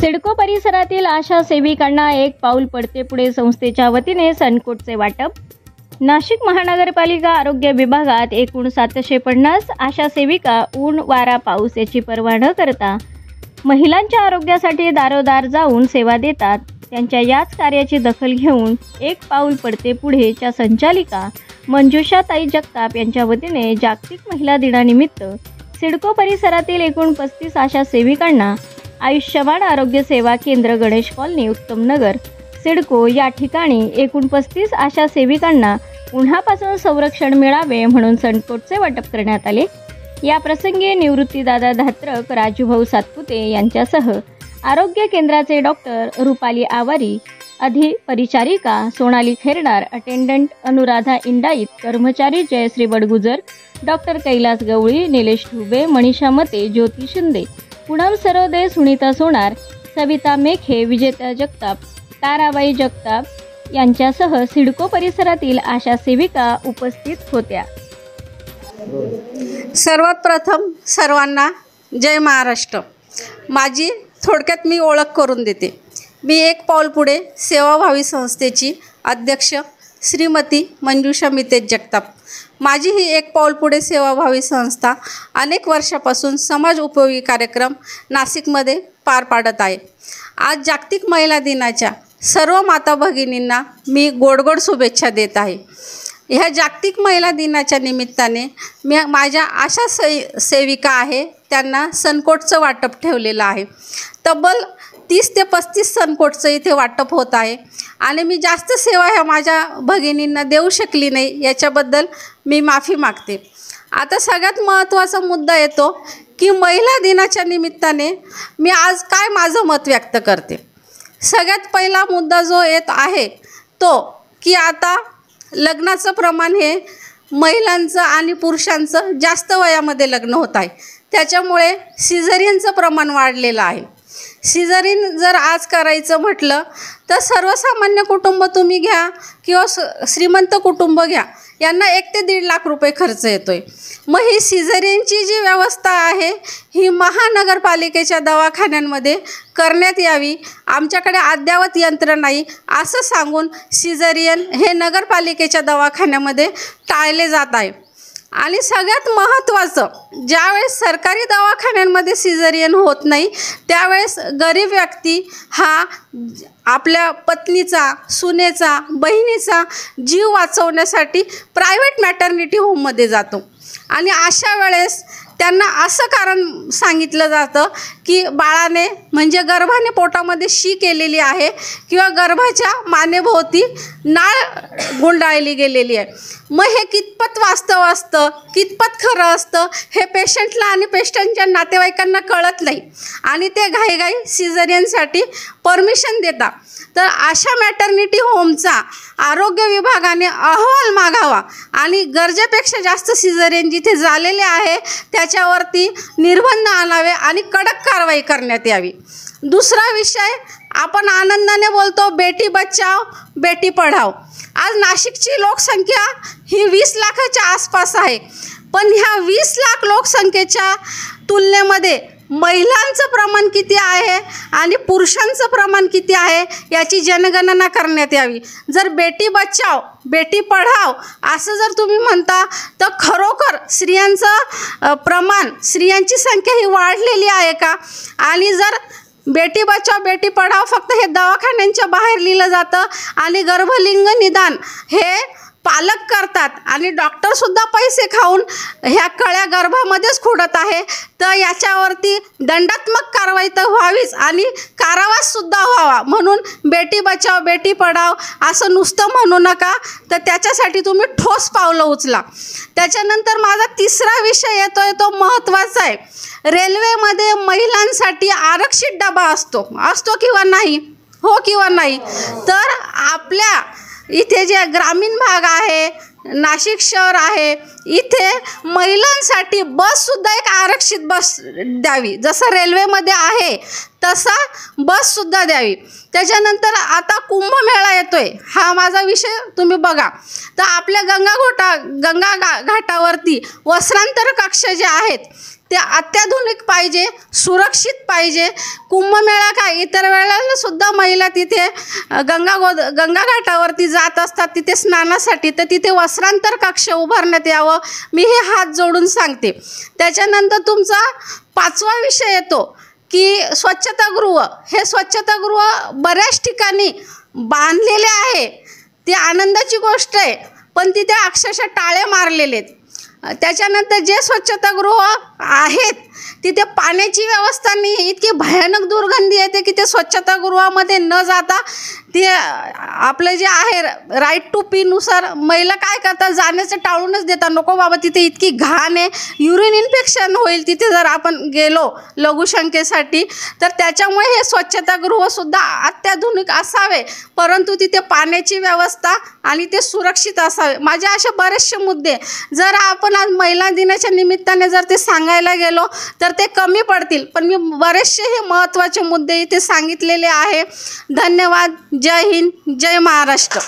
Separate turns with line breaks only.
सिडको परिसरातील आशा सेविकांना एक पाऊल पडते पुढे संस्थेच्या वतीने सनकोटचे वाटप। नाशिक महानगरपालिका आरोग्य विभागात एकूण 750 आशा सेविका ऊन वारा पाऊस याची पर्वा न करता महिलांच्या आरोग्यासाठी दारोदार जाऊन सेवा देतात। त्यांच्या याच कार्याची दखल घेऊन एक पाऊल पडते पुढेच्या संचालिका मंजुषाताई जगताप यांच्या वतीने जागतिक महिला दिनानिमित्त सिडको परिसरातील एकूण 35 आशा सेविकांना आयुष्यमान आरोग्य सेवा केंद्र गणेश कॉलनी उत्तम नगर सिडको या ठिकाणी एकूण 35 आशा सेविकांना उन्हापासून संरक्षण मिळावे म्हणून सनकोटचे वाटप करण्यात आले। या प्रसंगी निवृत्तीदादा धात्रक, राजूभाऊ सातपुते यांच्यासह आरोग्य केंद्राचे डॉक्टर रुपाली आवारी, अधिपरिचारिका सोनाली खेरणार, अटेंडंट अनुराधा इंडाईत, कर्मचारी जयश्री बडगुजर, डॉक्टर कैलास गवळी, निलेश ढुबे, मनीषा मते, ज्योती शिंदे, पूनम सरोदे, सुनीता सोनार, सविता मेखे, विजेता जगताप, ताराबाई जगताप यांच्यासह सिडको परिसरातील आशा सेविका उपस्थित होत्या।
सर्वात प्रथम सर्वांना जय महाराष्ट्र। माझी थोडक्यात मी ओळख करून देते। मी एक पाऊल पुढे सेवाभावी संस्थेची अध्यक्ष श्रीमती मंजुषा मितेश जगताप। माझी ही एक पाऊल पुढे सेवाभावी संस्था अनेक वर्षापासून समाज उपयोगी कार्यक्रम नाशिकमध्ये पार पाडत आहे। आज जागतिक महिला दिनाच्या सर्व माता भगिनींना मी गोड शुभेच्छा देत आहे। ह्या जागतिक महिला दिनाच्या निमित्ताने मी माझ्या आशा सेविका आहे त्यांना सनकोटचं वाटप ठेवलेलं आहे। तब्बल 30 ते 35 सनकोटचं इथे वाटप होत आहे आणि मी जास्त सेवा ह्या माझ्या भगिनींना देऊ शकली नाही, याच्याबद्दल मी माफी मागते। आता सगळ्यात महत्त्वाचा मुद्दा येतो की महिला दिनाच्या निमित्ताने मी आज काय माझं मत व्यक्त करते। सगळ्यात पहिला मुद्दा जो येत आहे तो की आता लग्नाचं प्रमाण हे महिलांचं आणि पुरुषांचं जास्त वयामध्ये लग्न होत आहे, त्याच्यामुळे सिझरियनचं प्रमाण वाढलेलं आहे। सिझरियन जर आज करायचं म्हटलं तर सर्वसामान्य कुटुंब तुम्ही घ्या किंवा श्रीमंत कुटुंब घ्या, यांना 1 ते 1.5 लाख रुपये खर्च येतोय। मग ही सिझरियनची जी व्यवस्था आहे ही महानगरपालिकेच्या दवाखान्यांमध्ये करण्यात यावी, आमच्याकडे अद्ययावत यंत्र नाही असं सांगून सिझरियन हे नगरपालिकेच्या दवाखान्यामध्ये टाळले जात आहे। आणि सगळ्यात महत्त्वाचं, ज्यावेळेस सरकारी दवाखान्यांमध्ये सिझरियन होत नाही त्यावेळेस गरीब व्यक्ती हा आपल्या पत्नीचा, सुनेचा, बहिणीचा जीव वाचवण्यासाठी प्रायव्हेट मॅटर्निटी होममध्ये जातो आणि अशा वेळेस त्यांना असं कारण सांगितलं जातं की बाळाने म्हणजे गर्भाने पोटामध्ये शी केलेली आहे किंवा गर्भाच्या मानेभोवती नाळ गुंडाळली गेलेली आहे। मग हे कितपत वास्तव असतं, कितपत खरं असतं हे पेशंटला आणि पेशंटच्या नातेवाईकांना कळत नाही आणि ते घाईघाई सिझरियनसाठी परमिशन देतात। तर अशा मॅटर्निटी होमचा आरोग्य विभागाने अहवाल मागावा आणि गरजेपेक्षा जास्त सिझरियन जिथे झालेले आहे त्याच्यावरती निर्बंध आणावे आणि कडक कारवाई करण्यात यावी। दुसरा विषय, आपण आनंदाने बोलतो बेटी बचाओ बेटी पढाओ। आज नाशिकची लोकसंख्या ही 20 लाखाच्या आसपास आहे, पण ह्या 20 लाख लोकसंख्येच्या तुलनेमध्ये महिलांचं प्रमाण किती आहे आणि पुरुषांचं प्रमाण किती आहे याची जनगणना करण्यात यावी। जर बेटी बचाओ बेटी पढाओ असं जर तुम्ही म्हणता तर खरोखर स्त्रियांचं प्रमाण, स्त्रियांची संख्या ही वाढलेली आहे का? आणि जर बेटी बचाओ बेटी पढाओ फक्त हे दवाखान्यांच्या बाहेर लिहिलं जातं आणि गर्भलिंग निदान हे पालक करतात आणि डॉक्टरसुद्धा पैसे खाऊन ह्या कळ्या गर्भामध्येच खुडत आहे, तर याच्यावरती दंडात्मक कारवाई तर व्हावीच आणि कारावाससुद्धा व्हावा। म्हणून बेटी बचाओ बेटी पढाओ असं नुसतं म्हणू नका, तर त्याच्यासाठी तुम्ही ठोस पावलं उचला। त्याच्यानंतर माझा तिसरा विषय येतोय तो महत्त्वाचा आहे। रेल्वेमध्ये महिलांसाठी आरक्षित डबा असतो किंवा नाही? हो किंवा नाही? तर आपल्या इथे जे ग्रामीण भाग आहे, नाशिक शहर आहे, इथे महिलांसाठी बससुद्धा एक आरक्षित बस द्यावी, जसं रेल्वेमध्ये आहे तसा बससुद्धा द्यावी। त्याच्यानंतर आता कुंभमेळा येतोय, हा माझा विषय तुम्ही बघा, तर आपल्या गंगा घाटावरती वस्त्रांतर कक्ष जे आहेत ते अत्याधुनिक पाहिजे, सुरक्षित पाहिजे. कुंभमेळा काय इतर वेळेला सुद्धा महिला तिथे गंगा घाटावरती जात असतात तिथे स्नानासाठी, तर तिथे वस्त्रांतर कक्ष उभारण्यात यावं, मी हे हात जोडून सांगते. त्याच्यानंतर तुमचा 5वा विषय येतो की स्वच्छतागृह. हे स्वच्छतागृह बऱ्याच ठिकाणी बांधलेले आहे, ती आनंदाची गोष्ट आहे, पण तिथे अक्षरशः टाळे मारलेले आहेत. त्याच्यानंतर जे स्वच्छतागृह आहेत तिथे पाण्याची व्यवस्था नाही, इतकी भयानक दुर्गंधी येते की ते स्वच्छतागृहामध्ये न जाता ते आपलं जे आहे राईट टू पीनुसार महिला काय करतात, जाण्याचं टाळूनच देतात. नको बाबा तिथे इतकी घाण आहे, युरिन इन्फेक्शन होईल तिथे जर आपण गेलो लघुशंकेसाठी. तर त्याच्यामुळे हे स्वच्छतागृहसुद्धा अत्याधुनिक असावे, परंतु तिथे पाण्याची व्यवस्था आणि ते सुरक्षित असावे. माझे असे बरेचसे मुद्दे जर आपण आज महिला दिनाच्या निमित्ताने जर ते सांगायला गेलो तर ते कमी पडतील, पण मी बरेचसे हे महत्त्वाचे मुद्दे इथे सांगितलेले आहे. धन्यवाद. जय हिंद, जय महाराष्ट्र.